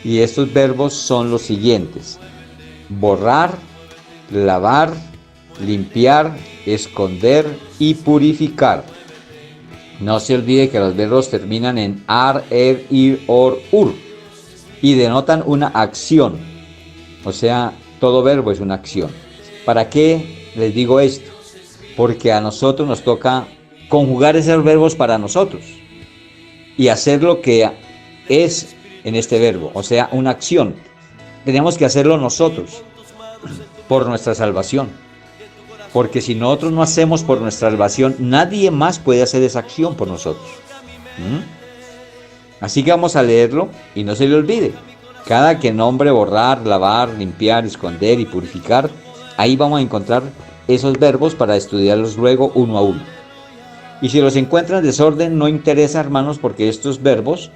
Y estos verbos son los siguientes: borrar, lavar, limpiar, esconder y purificar. No se olvide que los verbos terminan en ar, er, ir, or, ur y denotan una acción. O sea, todo verbo es una acción. ¿Para qué les digo esto? Porque a nosotros nos toca conjugar esos verbos para nosotros y hacer lo que es en este verbo, o sea, una acción. Tenemos que hacerlo nosotros por nuestra salvación. Porque si nosotros no hacemos por nuestra salvación, nadie más puede hacer esa acción por nosotros. Así que vamos a leerlo y no se le olvide. Cada que nombre borrar, lavar, limpiar, esconder y purificar, ahí vamos a encontrar esos verbos para estudiarlos luego uno a uno. Y si los encuentran en desorden, no interesa, hermanos, porque estos verbos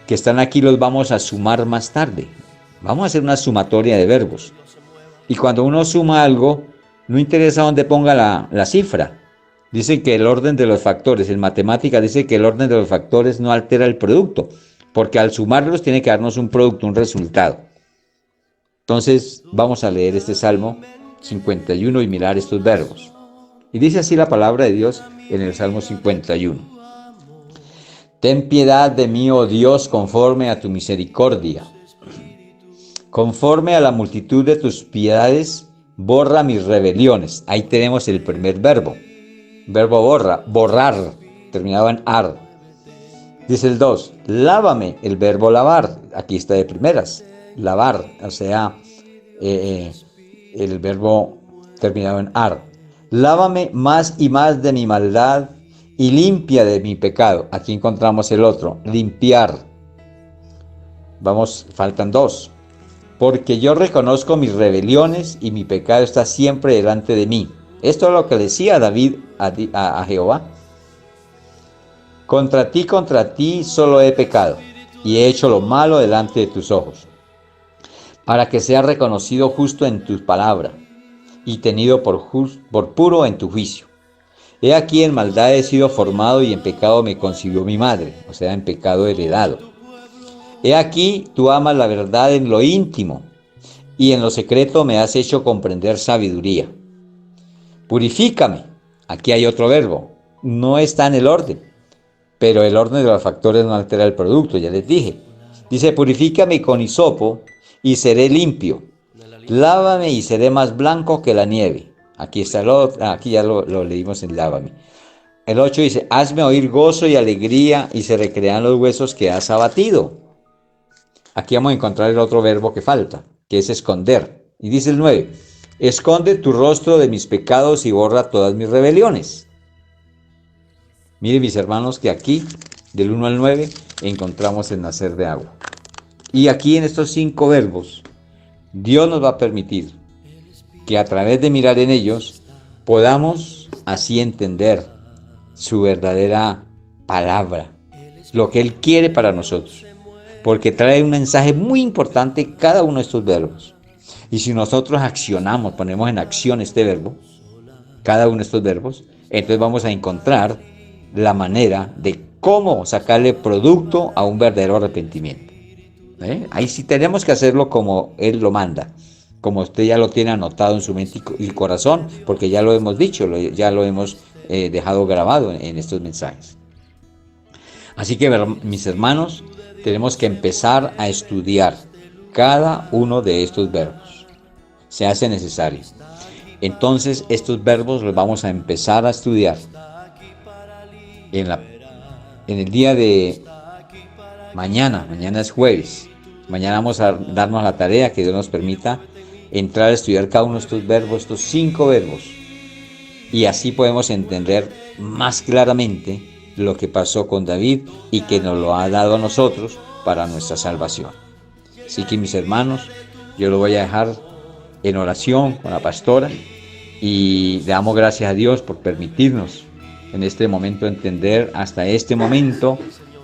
que están aquí los vamos a sumar más tarde. Vamos a hacer una sumatoria de verbos. Y cuando uno suma algo, no interesa dónde ponga la cifra. Dicen que el orden de los factores, en matemáticas dice que el orden de los factores no altera el producto, porque al sumarlos tiene que darnos un producto, un resultado. Entonces vamos a leer este Salmo 51 y mirar estos verbos. Y dice así la palabra de Dios en el Salmo 51. Ten piedad de mí, oh Dios, conforme a tu misericordia. Conforme a la multitud de tus piedades, borra mis rebeliones. Ahí tenemos el primer verbo. Verbo borrar, terminado en ar. Dice el 2, lávame, el verbo lavar. Aquí está de primeras, lavar, o sea, el verbo terminado en ar. Lávame más y más de mi maldad y limpia de mi pecado. Aquí encontramos el otro, limpiar. Vamos, faltan dos. Porque yo reconozco mis rebeliones y mi pecado está siempre delante de mí. Esto es lo que decía David a Jehová. Contra ti solo he pecado y he hecho lo malo delante de tus ojos, para que sea reconocido justo en tu palabra y tenido por puro en tu juicio. He aquí en maldad he sido formado y en pecado me concibió mi madre, o sea, en pecado heredado. He aquí tú amas la verdad en lo íntimo y en lo secreto me has hecho comprender sabiduría. Purifícame, aquí hay otro verbo, no está en el orden, pero el orden de los factores no altera el producto, ya les dije. Dice, purifícame con hisopo y seré limpio. Lávame y seré más blanco que la nieve. Aquí está aquí ya lo leímos en lávame. El 8 dice, hazme oír gozo y alegría y se recrean los huesos que has abatido. Aquí vamos a encontrar el otro verbo que falta, que es esconder. Y dice el 9, esconde tu rostro de mis pecados y borra todas mis rebeliones. Miren mis hermanos que aquí, del 1 al 9, encontramos el nacer de agua. Y aquí en estos 5 verbos, Dios nos va a permitir que a través de mirar en ellos, podamos así entender su verdadera palabra, lo que Él quiere para nosotros. Porque trae un mensaje muy importante cada uno de estos verbos. Y si nosotros accionamos, ponemos en acción este verbo, cada uno de estos verbos, entonces vamos a encontrar la manera de cómo sacarle producto a un verdadero arrepentimiento. Ahí sí tenemos que hacerlo como Él lo manda, como usted ya lo tiene anotado en su mente y corazón, porque ya lo hemos dicho, ya lo hemos dejado grabado en estos mensajes. Así que, mis hermanos, tenemos que empezar a estudiar cada uno de estos verbos. Se hace necesario. Entonces, estos verbos los vamos a empezar a estudiar en el día de mañana. Mañana es jueves. Mañana vamos a darnos la tarea que Dios nos permita entrar a estudiar cada uno de estos verbos, estos 5 verbos. Y así podemos entender más claramente lo que pasó con David y que nos lo ha dado a nosotros para nuestra salvación. Así que, mis hermanos, yo lo voy a dejar en oración con la pastora y le damos gracias a Dios por permitirnos en este momento entender hasta este momento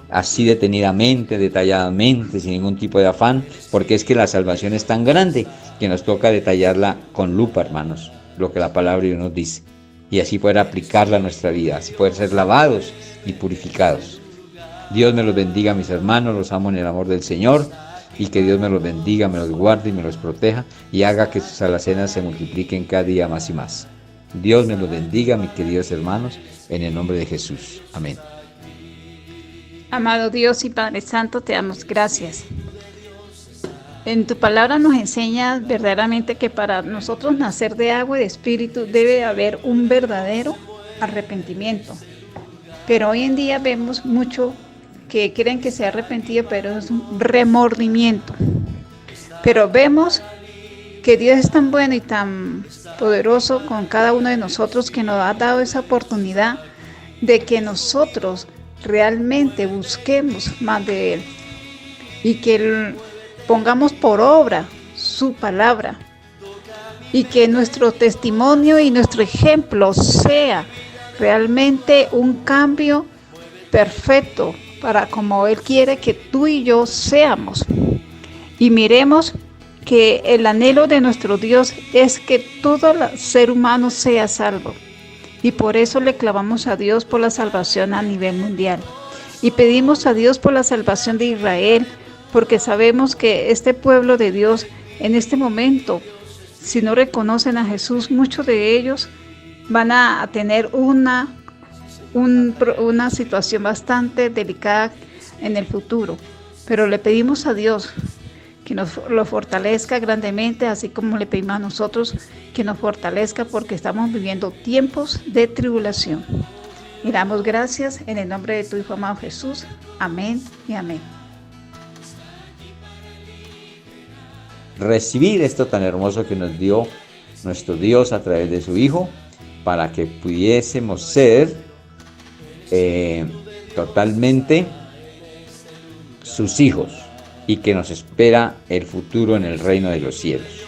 así detenidamente, detalladamente, sin ningún tipo de afán, porque es que la salvación es tan grande que nos toca detallarla con lupa, hermanos, lo que la palabra de Dios nos dice, y así poder aplicarla a nuestra vida, así poder ser lavados y purificados. Dios me los bendiga, mis hermanos, los amo en el amor del Señor, y que Dios me los bendiga, me los guarde y me los proteja, y haga que sus alacenas se multipliquen cada día más y más. Dios me los bendiga, mis queridos hermanos, en el nombre de Jesús. Amén. Amado Dios y Padre Santo, te damos gracias. En tu palabra nos enseñas verdaderamente que para nosotros nacer de agua y de espíritu debe haber un verdadero arrepentimiento. Pero hoy en día vemos mucho que creen que se ha arrepentido, pero es un remordimiento. Pero vemos que Dios es tan bueno y tan poderoso con cada uno de nosotros que nos ha dado esa oportunidad de que nosotros realmente busquemos más de Él y que pongamos por obra su palabra y que nuestro testimonio y nuestro ejemplo sea realmente un cambio perfecto para como Él quiere que tú y yo seamos. Y miremos que el anhelo de nuestro Dios es que todo ser humano sea salvo. Y por eso le clamamos a Dios por la salvación a nivel mundial. Y pedimos a Dios por la salvación de Israel, porque sabemos que este pueblo de Dios En este momento, si no reconocen a Jesús, muchos de ellos van a tener una situación bastante delicada en el futuro. Pero le pedimos a Dios que nos lo fortalezca grandemente, así como le pedimos a nosotros que nos fortalezca, porque estamos viviendo tiempos de tribulación. Y damos gracias en el nombre de tu Hijo amado Jesús. Amén y amén. Recibir esto tan hermoso que nos dio nuestro Dios a través de su Hijo, para que pudiésemos ser totalmente sus hijos, y que nos espera el futuro en el reino de los cielos.